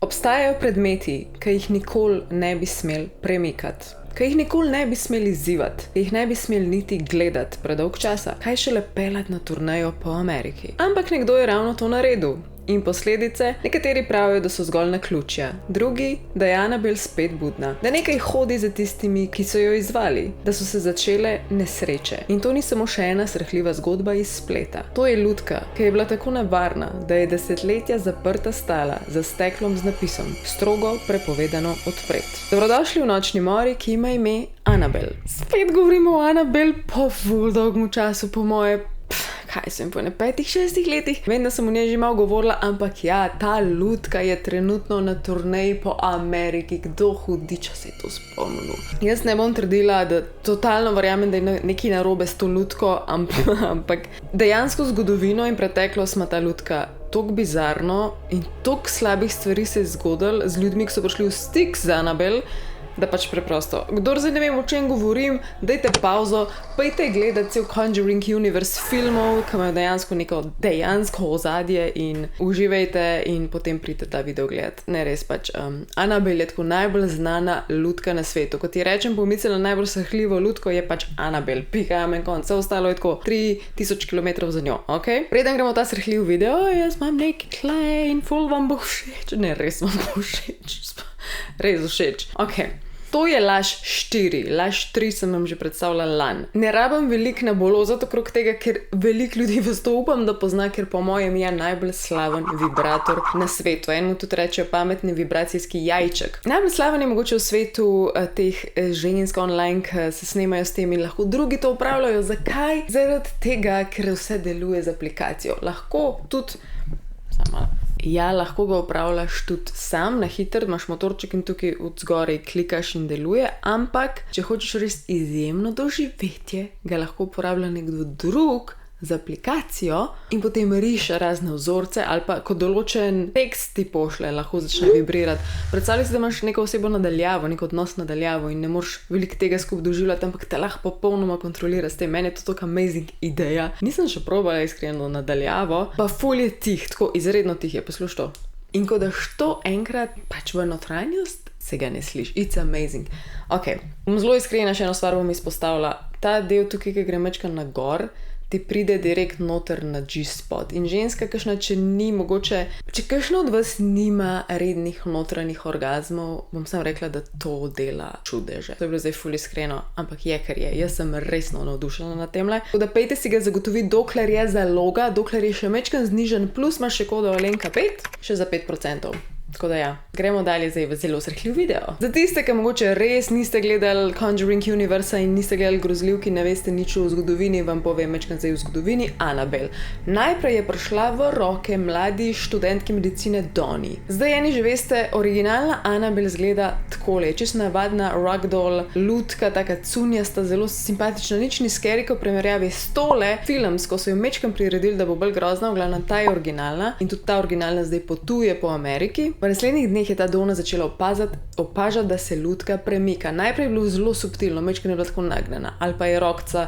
Obstajajo predmeti, ki jih nikoli ne bi smel premikati, ki jih nikoli ne bi smel izzivati, ki jih ne bi smel niti gledati predolg časa, kaj šele peljati na turnejo po Ameriki. Ampak nekdo je ravno to naredil. In posledice, nekateri pravijo, da so zgolj naključja, drugi, da je Annabelle spet budna, da nekaj hodi za tistimi, ki so jo izzvali, da so se začele nesreče. In to ni samo še ena srhljiva zgodba iz spleta. To je lutka, ki je bila tako nevarna, da je desetletja zaprta stala za steklom z napisom strogo prepovedano odpreti. Dobrodošli v Nočni mori, ki ima ime Annabelle. Spet govorimo o Annabelle po ful dolgem času, po moje. Kaj sem po 5-6 letih? Vem, da sem o njej že malo govorila, ampak ja, ta lutka je trenutno na turneji po Ameriki. Kdo hudiča se je to spomnil? Jaz ne bom trdila, da totalno verjamem, da je nekaj narobe s to lutko, ampak dejansko zgodovino in preteklost ima ta lutka toliko bizarno in toliko slabih stvari se je zgodilo z ljudmi, ki so prišli v stik z Annabelle, da pač preprosto. Kdor zdaj ne vem, o čem govorim, dajte pauzo, pejte gledati cel Conjuring Universe filmov, ki imajo dejansko neko dejansko ozadje in uživajte in potem pridite ta video gledati. Ne res pač. Annabelle je tako najbolj znana lutka na svetu. Kot ti rečem, pomislila najbolj srhljivo lutko je pač Annabelle. Pika, amen, konc. Vse ostalo je tako 3000 km za njo, ok? Preden gremo ta srhljiv video, jaz imam nekaj klein, ful vam bo všeč. Ne, res vam bo všeč. Res všeč. Ok. To je laž 4. Laž 3 sem vam že predstavila lani. Ne rabim veliko nebulozati okrog tega, ker veliko ljudi vas to upam, da pozna, ker po mojem je najbolj slaven vibrator na svetu. Enemu tudi rečejo pametni vibracijski jajček. Najbolj slaven je mogoče v svetu teh žensk online, ki se snemajo s tem in lahko drugi to upravljajo. Zakaj? Zaradi tega, ker vse deluje z aplikacijo. Lahko tudi ja, lahko ga upravljaš tudi sam, na hitro, imaš motorček in tukaj od zgoraj klikaš in deluje, ampak če hočeš res izjemno doživetje, ga lahko uporablja nekdo drug z aplikacijo in potem riše razne vzorce ali pa ko določen tekst ti pošle, lahko začne vibrirati. Predstavljaj si, da imaš neko osebo nadaljavo, nek odnos nadaljavo in ne moreš veliko tega skupaj doživljati, ampak te lahko popolnoma kontrolira s tem. Meni je to tako amazing ideja. Nisem še probala iskreno nadaljavo, pa ful je tih, tako izredno tih je, poslušaj to. In ko daš to enkrat pač v notranjost, se ga ne sliš. It's amazing. Ok, bom zelo iskrena, še eno stvar bom izpostavila. Ta del tukaj, ki gre mečkan na gor, ti pride direkt noter na G-spot. In ženska, kakšna, če ni mogoče, če kakšna od vas nima rednih notranjih orgazmov, bom sam rekla, da to dela čudeže. To je bilo zdaj ful iskreno, ampak je, kar je. Jaz sem resno navdušena na temle. Tako da pejte si ga zagotoviti, dokler je zaloga, dokler je še mečkan znižen, plus imaš še kodo Alenka 5, še za 5%. Tako da ja, gremo dalje zdaj v zelo srhljiv video. Za tiste, ki mogoče res niste gledali Conjuring Universa in niste gledali grozljivki, ne veste nič o zgodovini, vam povem mečkan zdaj v zgodovini Annabelle. Najprej je prišla v roke mladi študentki medicine Doni. Zdaj eni že veste, originalna Annabelle zgleda takole, čisto navadna ragdoll, lutka, taka cunjasta, zelo simpatična, nič ni scary, ko primerjavi s tole filmsko, so jo mečkan priredili, da bo bolj grozna, v glavnem ta je originalna in tudi ta originalna zdaj potuje po Ameriki. V naslednjih dneh je ta Dona začela opažati, da se lutka premika. Najprej je bilo zelo subtilno, mečkan je bila tako nagnjena, ali pa je rokca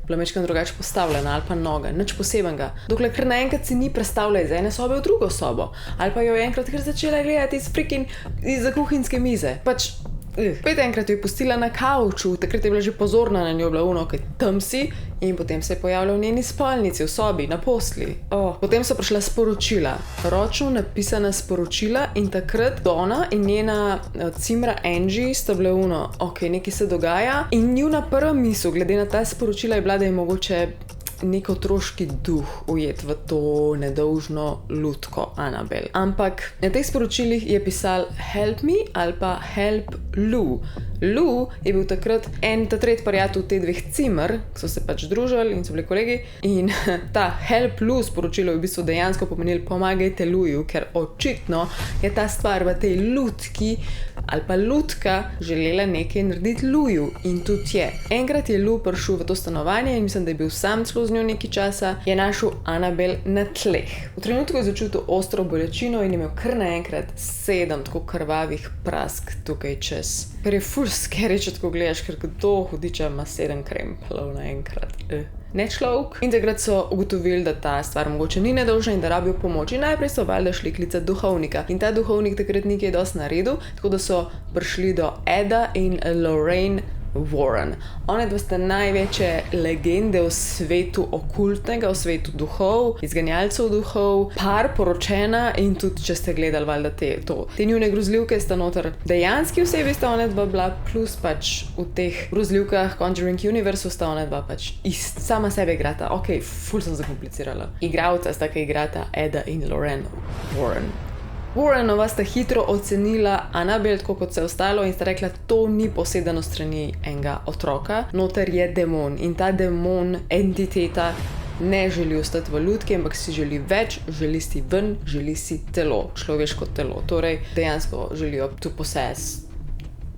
bila mečkan drugače postavljena, ali pa noga, nič posebenega. Dokler kar naenkrat se ni prestavila iz ene sobe v drugo sobo, ali pa jo je enkrat kar začela gledati iz kuhinjske mize. Pač, pet enkrat jo je pustila na kavču, takrat je bila že pozorna na njo, bila ono, kaj tam si, in potem se je pojavila v njeni spalnici, v sobi, na posli. Potem so prišla sporočila, ročno napisana sporočila in takrat Dona in njena cimra Angie sta bile ono, ok, nekaj se dogaja in njuna prva misel, glede na ta sporočila je bila, da je mogoče nek otroški duh ujet v to nedolžno lutko Annabelle. Ampak na teh sporočilih je pisal help me ali pa help Lou. Lou je bil takrat ta tretji prijatelj te dveh cimer, ki so se pač družili in so bili kolegi, in ta help Lou sporočilo je v bistvu dejansko pomenilo pomagajte Louju, ker očitno je ta stvar v tej lutki ali pa lutka želela nekaj narediti Louju in tudi je. Enkrat je Lou prišel v to stanovanje in mislim, da je bil sam celo z njo nekaj časa, je našel Annabelle na tleh. V trenutku je začutil ostro bolečino in imel kar naenkrat 7 tako krvavih prask tukaj čez. Ker je ful scary, če tako gledaš, ker kdo hudiča ima 7 krempelov naenkrat. ne človek. In takrat so ugotovili, da ta stvar mogoče ni nedolžna in da rabijo pomoč. In najprej so valjda šli klicati duhovnika. In ta duhovnik takrat nekaj dosti naredil, tako da so prišli do Eda in Lorraine Warren. One dva sta največje legende v svetu okultnega, v svetu duhov, izganjalcev duhov, par poročena in tudi, če ste gledali valjda te njune grozljivke, sta noter dejanski osebi sta one dva bila, plus pač v teh grozljivkah Conjuring Universe sta one dva pač sama sebe igrata. Ok, ful sem zakomplicirala. Igralca sta, ki igrata Eda in Lorraine Warren. Warrenova sta hitro ocenila Annabelle, tako kot vse ostalo, in sta rekla, to ni posedano strani enega otroka, noter je demon in ta demon, entiteta, ne želi ostati v lutki, ampak si želi več, želi si ven, želi si telo, človeško telo. Torej, dejansko želijo to possess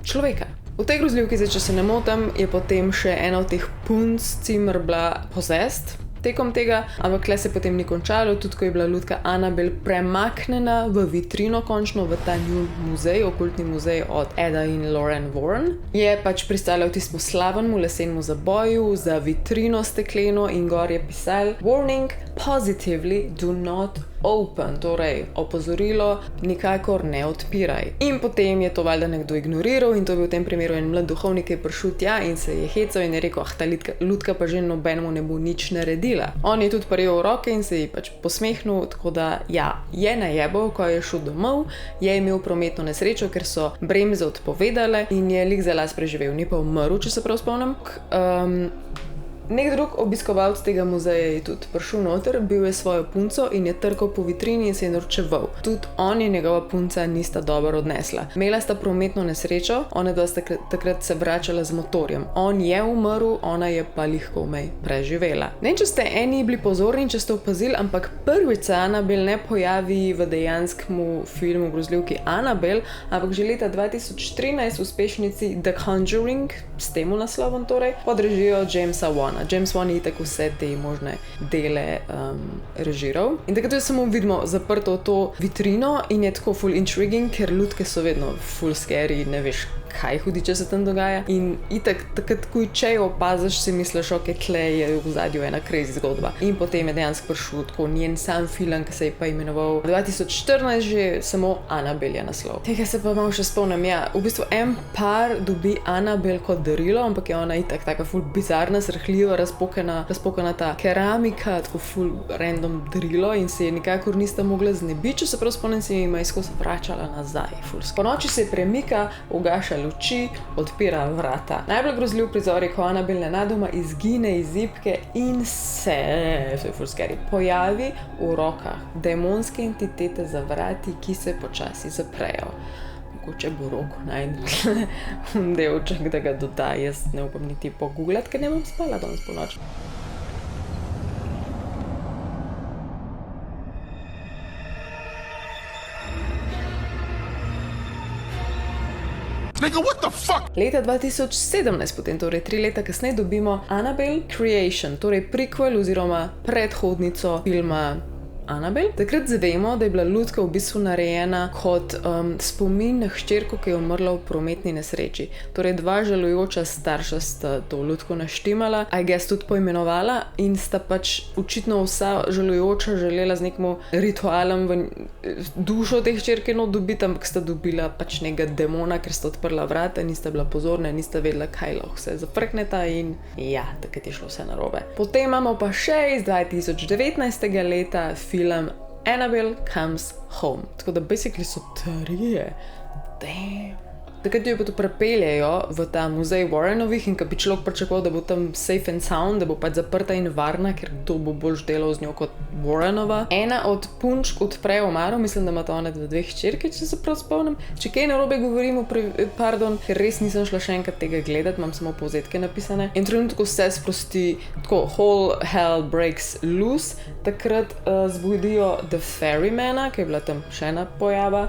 človeka. V tej grozljivki, če se ne motim, je potem še ena od teh punc cimer bila possessed tekom tega, ampak tle se potem ni končalo, tudi ko je bila lutka Annabelle premaknjena v vitrino končno, v ta njun muzej, okultni muzej od Eda in Lorraine Warren, je pač pristala v tistem slavnemu lesenemu zaboju za vitrino stekleno in gor je pisal Warning, positively do not open, torej opozorilo, nikakor ne odpiraj. In potem je to valjda nekdo ignoriral in to je bil v tem primeru en mlad duhovnik, ki je prišel tja in se je hecal in je rekel, ta lutka pa že nobenemu ne bo nič naredila. On je tudi prijel v roke in se ji pač posmehnil, tako da ja, je najebal, ko je šel domov, je imel prometno nesrečo, ker so bremze odpovedale in je lik za las preživel, ni pa umrl, če se prav spomnim. Nek drug obiskovalc tega muzeja je tudi prišel noter, bil je svojo punco in je trkal po vitrini in se je norčeval. Tudi on in njegova punca nista dobro odnesla. Imela sta prometno nesrečo, ona dva sta takrat se vračala z motorjem. On je umrl, ona je pa lihko vmej preživela. Ne, če ste eni bili pozorni, če ste opazili, ampak prvič se Annabelle ne pojavi v dejanskemu filmu grozljivki Annabelle, ampak že leta 2013 v uspešnici The Conjuring, s tem naslovom torej, pod režijo Jamesa Wana. James Wan je tako vse te možne dele režiral. In takrat samo vidimo zaprto to vitrino in je tako full intriguing, ker lutke so vedno full scary, ne veš, kaj hudiče se tam dogaja. In itak, takrat, ko če jo opaziš, si misliš, ok, tle je v zadju ena crazy zgodba. In potem je dejansko prišel tako njen sam film, ki se je pa imenoval 2014 že samo Annabelle je naslov. Tega se pa malo še spomnim, ja. V bistvu en par dobi Annabelle kot darilo, ampak je ona itak taka full bizarna, srhljiva, razpokana ta keramika, tako full random darilo in se je nikakor nista mogla znebiti, če se prav spomnim, se jima je skozi vračala nazaj. Po noči se premika, ugaša luči, odpira vrata. Najbolj grozljiv prizor je, ko Annabelle nenadoma izgine iz zibke in se je full scary, pojavi v rokah demonske entitete za vrati, ki se počasi zaprejo. Mogoče bo roko najdel delček, da ga doda, jaz ne upam niti pogooglati, ker ne bom spala danes po noči. Leta 2017 potem, torej 3 leta kasneje, dobimo Annabelle Creation, torej prequel oziroma predhodnico filma Annabelle. Takrat zvemo, da je bila lutka v bistvu narejena kot spomin na hčerko, ki je umrla v prometni nesreči. Torej dva žalujoča starša sta to lutko naštimala, I guess tudi poimenovala in sta pač očitno vsa žalujoča želela z nekim ritualom v dušo te hčerke dobiti, ampak sta dobila pač nekega demona, ker sta odprla vrata, nista bila pozorna, nista vedela, kaj lahko se zafrkneta in ja, takrat je šlo vse narobe. Potem imamo pa še iz 2019. leta film Annabelle Comes Home. Tako da basically so 3. Damn. Takrat jo pa to prepeljejo v ta muzej Warrenovih in ko bi človek pričakoval, da bo tam safe and sound, da bo pač zaprta in varna, ker kdo bo bolj delal z njo kot Warrenova. Ena od punčk odpre omaro, mislim, da imata ona 2 hčerke, če se prav spomnim. Če kaj narobe govorimo, pardon, ker res nisem šla še enkrat tega gledati, imam samo povzetke napisane. In trenutko se sprosti, tako whole hell breaks loose, takrat zbudijo The Ferrymana, ki je bila tam še ena pojava,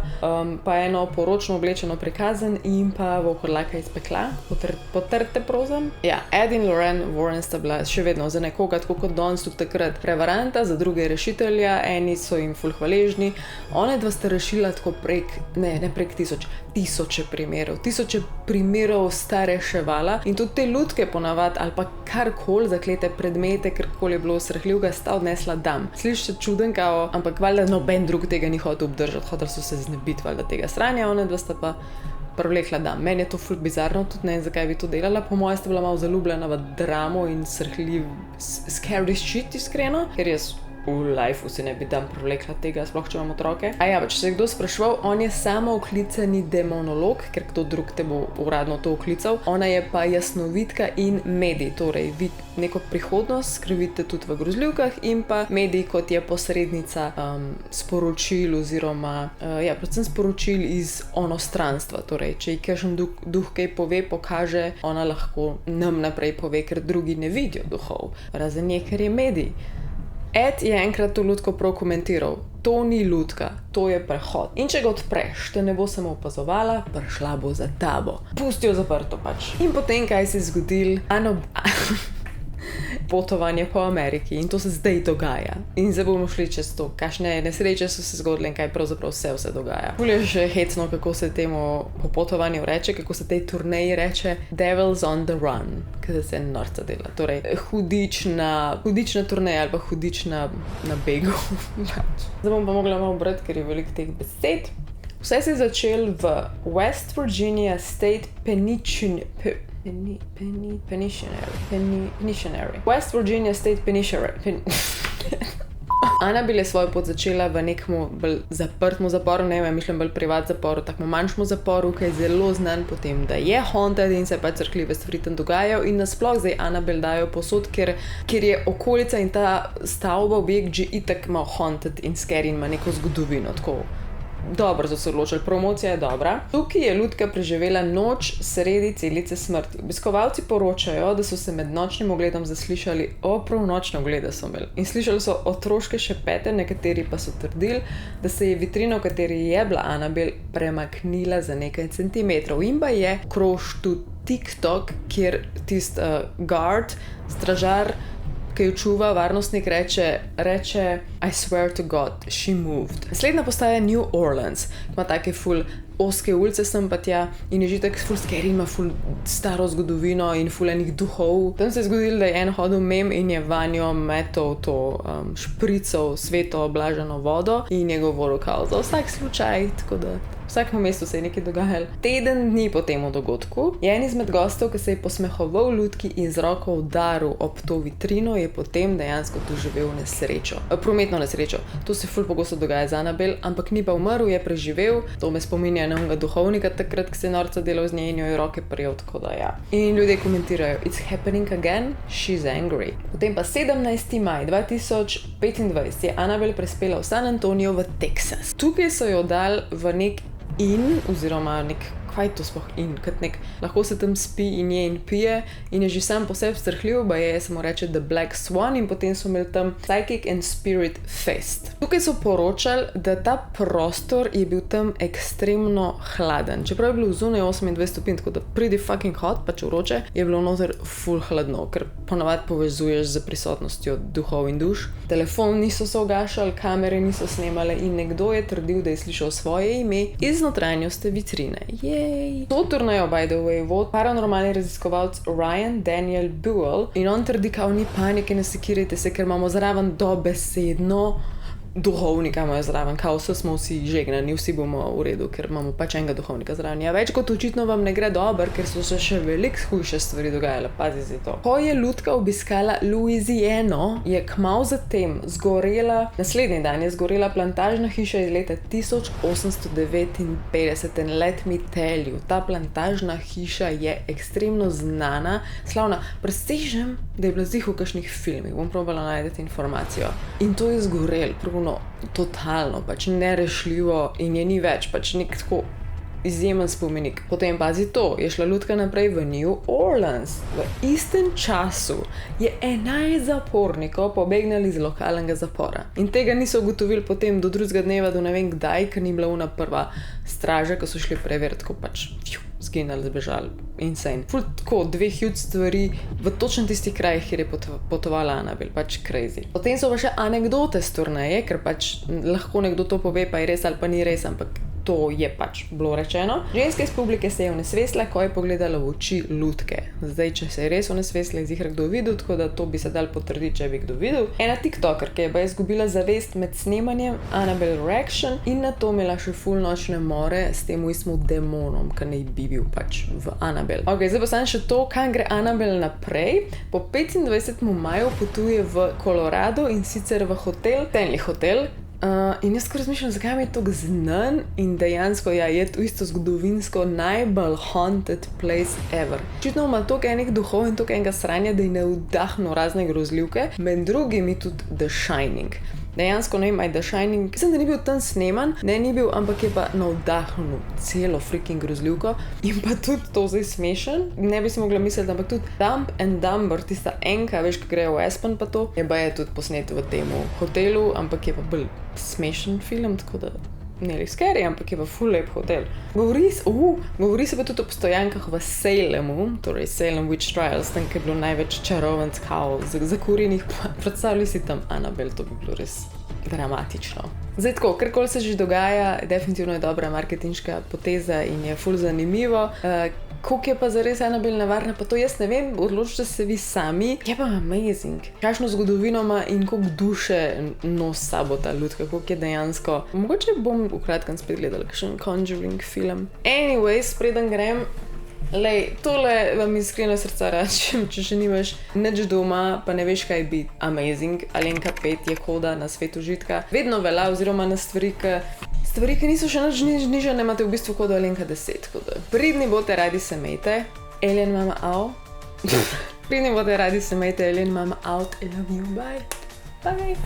pa eno poročno oblečeno prikazen in pa Vohorlaka iz pekla. Potrte prozem. Ja, Ed in Lorraine Warren sta bila še vedno za nekoga, tako kot danes tudi takrat, prevaranta, za druge rešitelja, eni so jim ful hvaležni. One dva sta rešila tako ne prek tisoče primerov sta reševala in tudi te lutke ponavadi ali pa karkoli zaklete predmete, karkoli je bilo srhljivega, sta odnesla dam. Sliši se čuden kao, ampak valjda noben drug tega ni hotel obdržati, hoteli so se znebiti valjda tega sranja, one dva sta pa privlekla dam. Meni je to ful bizarno, tudi ne vem, zakaj bi to delala. Po mojem sta bila malo zaljubljena v dramo in srhljiv scary shit, iskreno, ker jaz v lifeu si ne bi dam privlekla tega, sploh če imam otroke. Če se je kdo spraševal, on je samo oklicani demonolog, ker kdo drug te bo uradno to oklical. Ona je pa jasnovidka in medij, torej vid neko prihodnost, ker vidite tudi v grozljivkah, in pa medij kot je posrednica sporočil oziroma predvsem sporočil iz onostranstva. Torej, če ji kakšen duh kaj pove, pokaže, ona lahko nam naprej pove, ker drugi ne vidijo duhov. Razen nje, ker je medij. Ed je enkrat to lutko prav komentiral. To ni lutka, to je prehod. In če ga odpreš, te ne bo samo opazovala, prišla bo za tabo. Pusti jo zaprto pač. In potem, kaj se je zgodil? Potovanje po Ameriki in to se zdaj dogaja. In zdaj bomo šli čez to, kakšne nesreče so se zgodile in kaj pravzaprav vse dogaja. Ful je že hecno, kako se temu popotovanju reče, kako se tej turneji reče Devils on the Run, kada se norca dela. Torej, hudič na turneji ali pa hudič na begu. Zdaj bom pa mogla malo brati, ker je veliko teh besed. Vse se je začel v West Virginia State Penitentiary. West Virginia State Penitentiary. Annabelle je svojo pot začela v nekmu bolj zaprtmu zaporu, ne vem, mislim bolj privat zaporu, takmu manjšmu zaporu, ki je zelo znan po tem, da je haunted in se pa crkljive stvari tam dogajajo in nasploh zdaj Annabelle dajo posod, ker je okolica in ta stavba, objekt že itak malo haunted in scary in ima neko zgodovino, tako. Dobro so se odločili, promocija je dobra. Tukaj je lutka preživela noč sredi celice smrti. Obiskovalci poročajo, da so se med nočnim ogledom zaslišali, prav nočne oglede so imeli. In slišali so otroške šepete, nekateri pa so trdili, da se je vitrina, v kateri je bila Annabelle, premaknila za nekaj centimetrov. In pa je krož tudi TikTok, kjer tist guard, stražar, ki jo čuva, varnostnik reče I swear to God, she moved. Naslednja postaja je New Orleans, ki ima take ful oske ulice sem pa tja in je že tak ful scary, ima ful staro zgodovino in ful enih duhov. Tam se je zgodilo, da je en hodil mem in je vanjo metal to šprico sveto oblaženo vodo in je govoril kao za vsak slučaj, tako da v vsakem mestu se je nekaj dogajalo. Teden dni po tem dogodku je en izmed gostov, ki se je posmehoval lutki in z roko udaril ob to vitrino, je potem dejansko doživel nesrečo. Prometno nesrečo. To se ful pogosto dogaja z Annabelle, ampak ni pa umrl, je preživel. To me spominja na onega duhovnika takrat, ki se je norca delal z nje in jo je roke prijel, tako da ja. In ljudje komentirajo, it's happening again, she's angry. Potem pa 17. maj 2025 je Annabelle prispela v San Antonio v Texas. Tukaj so jo dali v nek oziroma nek, kaj je to sploh lahko se tam spi in je in pije in je že sam po sebi strhljiv, se mu reče The Black Swan in potem so imeli tam Psychic and Spirit Fest. Tukaj so poročali, da ta prostor je bil tam ekstremno hladen. Čeprav je bilo zunaj 28 stopinj, tako da pretty fucking hot, pač vroče, je bilo noter full hladno, ker ponavadi povezuješ z prisotnostjo duhov in duš. Telefon niso se ugašali, kamere niso snemale in nekdo je trdil, da je slišal svoje ime iz notranjosti vitrine. To turnejo, by the way, vod paranormalni raziskovalc Ryan Daniel Buell in on trdi, kao ni panike, ne sekirajte se, ker imamo zraven dobesedno duhovnika imajo zraven, kao smo vsi žegnani, vsi bomo v redu, ker imamo pač enega duhovnika zraven. Ja, več kot očitno vam ne gre dobro, ker so se še veliko hujše stvari dogajale, pazi si to. Ko je lutka obiskala Louisiano, je kmalu zatem zgorela, naslednji dan je zgorela plantažna hiša iz leta 1859 in let me tell you, ta plantažna hiša je ekstremno znana, slavna, presežem, da je bila zih v kakšnih filmih, bom probala najdeti informacijo. In to je zgorel, totalno, pač nerešljivo in je ni več, pač nek tako izjemen spomenik. Potem pazi to, je šla lutka naprej v New Orleans. V istem času je 11 zapornikov pobegnili iz lokalnega zapora. In tega niso ugotovili potem do drugega dneva, do ne vem kdaj, ker ni bila ona prva straža, ko so šli preveriti, ko pač zginili, zbežali. Insane. Ful tako, 2 huge stvari v točno tistih krajih, kjer je potovala Annabelle, pač crazy. Potem so pa še anekdote s turneje, ker pač lahko nekdo to pove, pa je res ali pa ni res, ampak to je pač bilo rečeno. Ženska iz publike se je onesvesila, ko je pogledala v oči lutke. Zdaj, če se je res onesvesila, je ziher kdo videl, tako da to bi se dal potrditi, če bi kdo videl. Ena tiktokerka je pa izgubila zavest med snemanjem Annabelle Reaction in na to imela še ful nočne more s tem istim demonom, ki naj bi bil pač v Annabelle. Ok, zdaj pa sam še to, kam gre Annabelle naprej. Po 25. maju potuje v Colorado in sicer v hotel, Stanley Hotel. In jaz ko razmišljam, zakaj mi je to znan in dejansko je to isto zgodovinsko najbolj haunted place ever. Očitno ima toliko enih duhov in toliko enega sranja, da je navdahnil razne grozljivke, med drugimi tudi The Shining. Dejansko ne vem, The Shining, mislim, da ni bil tam sneman, ni bil, ampak je pa navdahnil celo freaking grozljivko in pa tudi to zdaj smešen, ne bi si mogla misliti, ampak tudi Dumb and Dumber, tista enka, veš, ko grejo v Aspen pa to, je tudi posnet v temu hotelu, ampak je pa bolj smešen film, tako da ne li scary, ampak je pa ful lep hotel. Govori se pa tudi o postojankah v Salemu, torej Salem Witch Trials, tam, ki je bilo največ čarovnic kao zakurjenih, predstavljaj si tam Annabelle, to bi bilo res dramatično. Zdaj tako, karkoli se že dogaja, definitivno je dobra marketinška poteza in je ful zanimivo. Koliko je pa zares Annabelle nevarna, pa to jaz ne vem, odločite se vi sami. Je pa amazing. Kakšno zgodovino ima in koliko duše nos sabo ta lutka, koliko je dejansko. Mogoče bom v kratkem spet gledala kakšen Conjuring film. Anyways, preden grem, tole vam iskreno srca račem, če še nimaš nič doma, pa ne veš, kaj bi amazing. Alenka 5 je koda na svet užitka. Vedno velja oziroma na stvari, ki niso še nič nižane, imate v bistvu kodo Alenka 10. Pridni bote, radi se mejte. Alien mama out. Pridni bote, radi se mejte. Alien mama out. I love you. Bye. Bye.